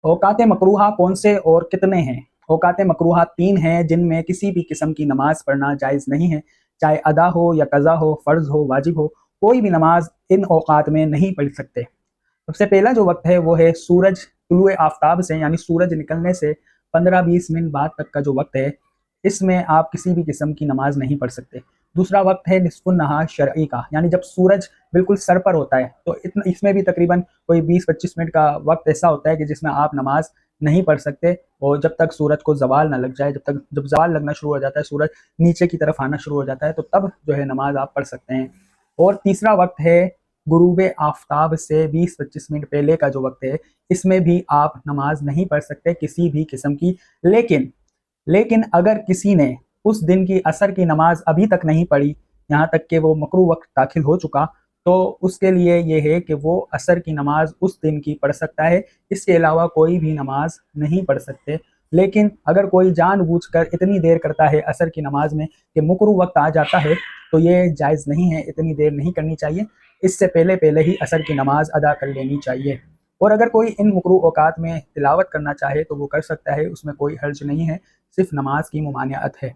औकात मकरूहा कौन से और कितने हैं? औकात मकरूहा 3 हैं जिनमें किसी भी किस्म की नमाज पढ़ना जायज़ नहीं है, चाहे अदा हो या कज़ा हो, फ़र्ज़ हो, वाजिब हो, कोई भी नमाज इन औकात में नहीं पढ़ सकते। सबसे पहला जो वक्त है वो है सूरज तुलुए आफ्ताब से यानी सूरज निकलने से 15-20 मिनट बाद तक का जो वक्त है, इसमें आप किसी भी किस्म की नमाज नहीं पढ़ सकते। दूसरा वक्त है निस्फुन नहार शरई का, यानी जब सूरज बिल्कुल सर पर होता है, तो इसमें भी तकरीबन कोई 20-25 मिनट का वक्त ऐसा होता है कि जिसमें आप नमाज नहीं पढ़ सकते, और जब तक सूरज को जवाल ना लग जाए, जब जवाल लगना शुरू हो जाता है, सूरज नीचे की तरफ आना शुरू हो जाता है, तो तब जो है नमाज आप पढ़ सकते हैं। और तीसरा वक्त है गुरूब आफ्ताब से 20-25 मिनट पहले का जो वक्त है, इसमें भी आप नमाज नहीं पढ़ सकते किसी भी किस्म की। लेकिन अगर किसी ने उस दिन की असर की नमाज अभी तक नहीं पढ़ी, यहाँ तक कि वो मकरू वक्त दाखिल हो चुका, तो उसके लिए ये है कि वो असर की नमाज उस दिन की पढ़ सकता है, इसके अलावा कोई भी नमाज नहीं पढ़ सकते। लेकिन अगर कोई जानबूझकर इतनी देर करता है असर की नमाज में कि मकरू वक्त आ जाता है, तो ये जायज़ नहीं है, इतनी देर नहीं करनी चाहिए, इससे पहले पहले ही असर की नमाज अदा कर लेनी चाहिए। और अगर कोई इन मकरू औकात में तिलावत करना चाहे तो वो कर सकता है, उसमें कोई हर्ज नहीं है, सिर्फ नमाज की मुमानियत है।